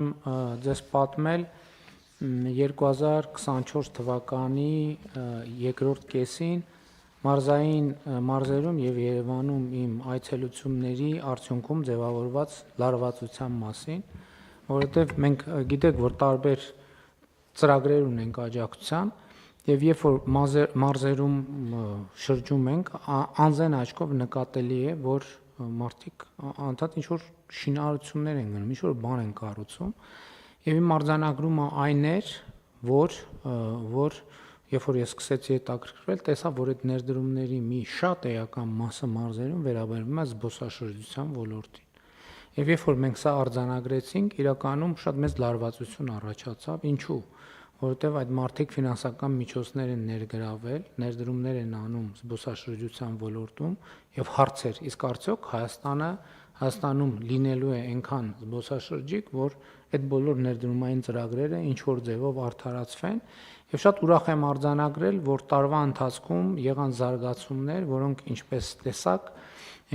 Ձեզ պատմել 2024 թվականի երկրորդ կեսին մարզերում և Երևանում իմ այցելությունների արդյունքում ձևավորված լարվածության մասին, որովհետև մենք գիտեք, որ տարբեր ծրագրեր ունենք աջակցության, և երբ որ մարզերում շրջում ենք, անզեն աչքով նկատելի է, որ մարդիկ անդադ ինչ-որ շինարարություններ են գնում, ինչ-որ բան են կառուցում, և իմ արձանագրումը այն էր, որ երբ որ ես սկսեցի հետաքրքրվել, տեսա, որ այդ ներդրումների մի շատ էական մասը մարզերում վերաբերվում է զբոսաշրջության ոլորտին, և երբ որ մենք սա արձանագրեցինք, իրականում շատ մեծ լարվածություն առաջացավ, ինչու՞, որովհետև այդ մարդիկ ֆինանսական միջոցներ են ներգրավել, ներդրումներ են անում զբոսաշրջության ոլորտում և հարցեր, իսկ արդյոք Հայաստանում լինելու է այնքան զբոսաշրջիկ, որ այդ բոլոր ներդրումային ծրագրերը ինչ-որ ձևով արդարացվեն, և շատ ուրախ եմ արձանագրել, որ տարվա ընթացքում եղան զարգացումներ, որոնք ինչպես տեսաք,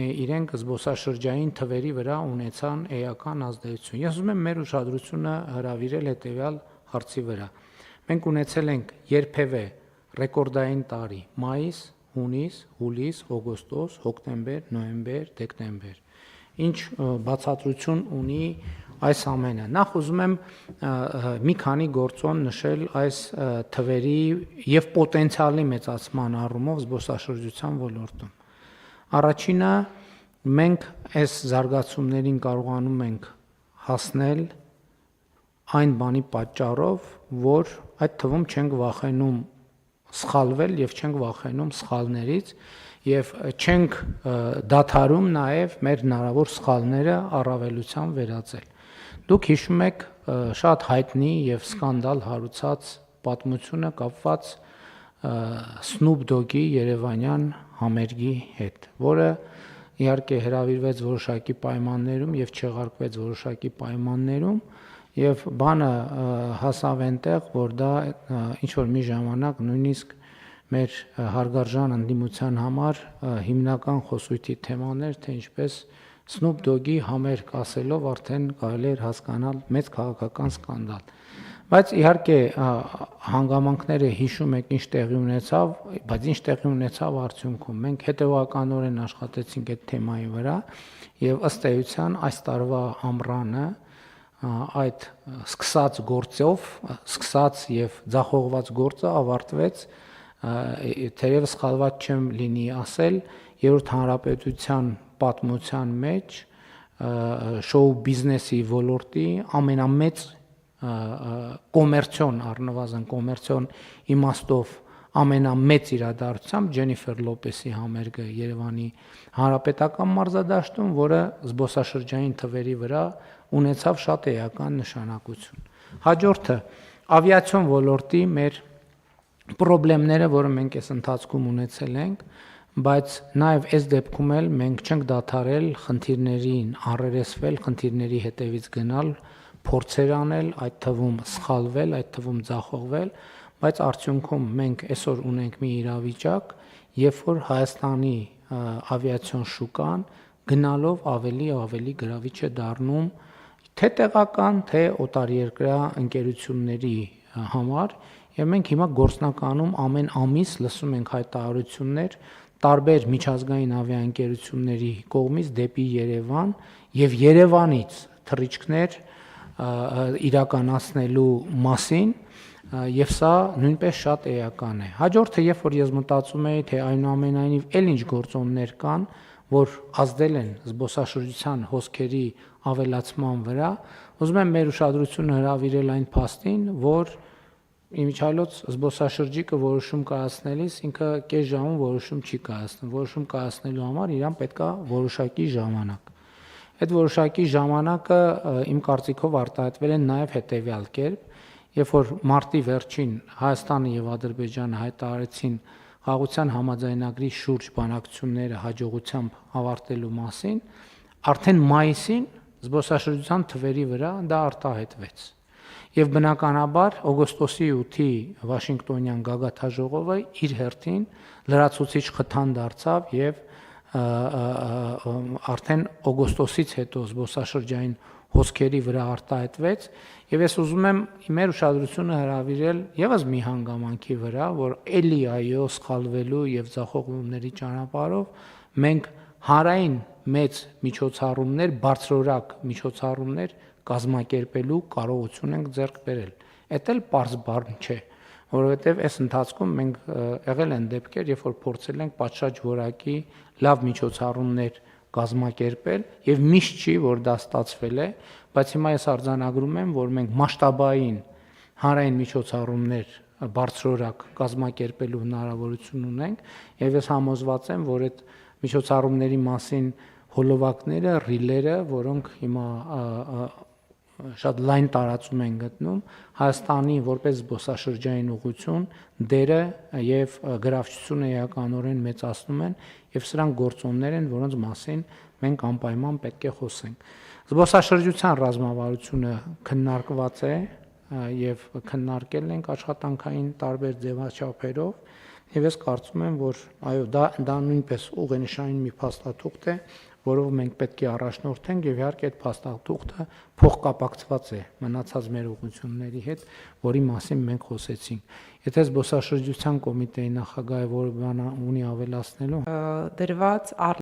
իրենք զբոսաշրջային թվերի վրա ունեցան էական ազդեցություն։ Ես ուզում եմ մեր ուշադրությունը հրավիրել հետևյալ հարցի վրա։ Մենք ունեցել ենք երբևէ ռեկորդային տարի՝ մայիս, հունիս, հուլիս, օգոստոս, հոկտեմբեր, նոյեմբեր, դեկտեմբեր։ Ինչ բացատրություն ունի այս ամենը։ Նախ ուզում եմ մի քանի գործոն նշել այս թվերի և պոտենցիալի մեծացման առումով զբոսաշրջության ոլորտում։ Առաջինը, մենք այս զարգացումներին կարողանում ենք հասնել այն բանի պատճառով, որ այդ թվում չենք վախենում սխալվել և չենք վախենում սխալներից և չենք դադարում նաև մեր հնարավոր սխալները առավելության վերածել։ Դուք հիշում եք շատ հայտնի և սկանդալ հարուցած պատմությունը կապված Snoop Dogg-ի երևանյան համերգի հետ, որը իհարկե հրավիրվեց որոշակի պայմաններում և չեղարկվեց որոշակի պայմաններում, և բանը հասավ այնտեղ, որ դա ինչ-որ մի ժամանակ նույնիսկ մեր հարգարժան ընդդիմության համար հիմնական խոսույթի թեման էր, թե ինչպես Snoop Dogg-ի համերգ ասելով արդեն կարելի էր հասկանալ մեծ քաղաքական սկանդալ։ Բայց իհարկե հանգամանքները հիշում եք ինչ տեղի ունեցավ, բայց ինչ տեղի ունեցավ արդյունքում։ Մենք հետևականորեն աշխատեցինք այդ թեմայի վրա և ըստ էության այս տարվա ամռանը այդ սկսած գործով, սկսած և ձախողված գործը ավարտվեց, թերևս սխալված չեմ լինի ասել, Երրորդ հանրապետության պատմության մեջ շոու բիզնեսի ոլորտի ամենամեծ կոմերցիոն, առնվազն կոմերցիոն իմաստով ամենամեծ իրադարձությամբ Ջենիֆեր Լոպեսի համերգը Երևանի հանրապետական մարզադաշտում, որը զբոսաշրջային թվերի վրա ունեցավ շատ էական նշանակություն։ Հաջորդը ավիացիոն ոլորտի մեր պրոբլեմները, որը մենք այս ընթացքում ունեցել ենք, բայց նաև այս դեպքում էլ մենք չենք դադարել խնդիրներին առերեսվել, խնդիրների հետևից գնալ, փորձեր անել, այդ թվում սխալվել, այդ թվում ձախողվել, բայց արդյունքում մենք այսօր ունենք մի իրավիճակ, երբ որ Հայաստանի ավիացիոն շուկան գնալով ավելի ու ավելի գրավիչ է դառնում թե տեղական, թե օտարերկրյա ընկերությունների համար, և մենք հիմա գործնականում ամեն ամիս լսում ենք հայտարարություններ տարբեր միջազգային ավիաընկերությունների կողմից դեպի Երևան և Երևանից թռիչքներ իրականացնելու մասին, և սա նույնպես շատ էական է։ Հաջորդը, երբ որ ես մտածում էի, թե այնուամենայնիվ էլ ինչ գործոններ կան, որ ազդել են զբոսաշրջության հոսքերի ավելացման վրա, ուզում եմ մեր ուշադրությունը հրավիրել այն փաստին, որ իմիջիայլոց զբոսաշրջիկը որոշում կայացնելիս ինքը կես ժամում որոշում չի կայացնում, որոշում կայացնելու համար իրան պետք է որոշակի ժամանակ։ Այդ որոշակի ժամանակը իմ կարծիքով արտահայտվել է նաև հետևյալ կերպ, երբ որ մարտի վերջին Հայաստանը և Ադրբեջանը հայտարարեցին խաղաղության համաձայնագրի շուրջ բանակցությունները հաջողությամբ ավարտելու մասին, արդեն մայիսին զբոսաշրջության թվերի վրա դա արտահայտվեց։ Եվ բնականաբար օգոստոսի 8-ի Վաշինգտոնյան գագաթնաժողովը իր հերթին լրացուցիչ խթան դարձավ և արդեն օգոստոսից հետո զբոսաշրջային հոսքերի վրա արտահայտվեց, եւ ես ուզում եմ մեր ուշադրությունը հրավիրել եւս մի հանգամանքի վրա, որ էլի այո սխալվելու եւ ձախողումների ճանապարհով մենք հանրային մեծ միջոցառումներ, բարձրորակ միջոցառումներ կազմակերպելու կարողություն ենք ձեռք բերել։ Էդ էլ պարզ բառ չէ, որովհետեւ այս ընթացքում մենք եղել են դեպքեր, երբ որ փորձել ենք պատշաճ որակի լավ միջոցառումներ կազմակերպել եւ միշտ չի որ դա ստացվել է, բայց հիմա ես արձանագրում եմ, որ մենք մասշտաբային հանրային միջոցառումներ բարձրորակ կազմակերպելու հնարավորություն ունենք եւ ես համոզված եմ, որ այդ միջոցառումների մասին հոլովակները, ռիլերը, որոնք հիմա շատ լայն տարածում են գտնում Հայաստանի որպես զբոսաշրջային ուղղություն դերը եւ գրավչությունը էականորեն մեծացնում են եւ սրանք գործոններ են, որոնց մասին մենք անպայման պետք է խոսենք։ Զբոսաշրջության ռազմավարությունը քննարկված է եւ քննարկել ենք աշխատանքային տարբեր ձևաչափերով եւ ես կարծում եմ, որ այո, դա նույնպես ուղենշային մի փաստաթուղթ է, որով մենք պետք է առաջնորդենք եւ իհարկե այդ փաստաթուղթը փոխկապակցված է մնացած մեր ուղղությունների հետ, որի մասին մենք խոսեցինք։ Եթե զբոսաշրջության կոմիտեի նախագահը որ բան ունի ավելացնելու, դրված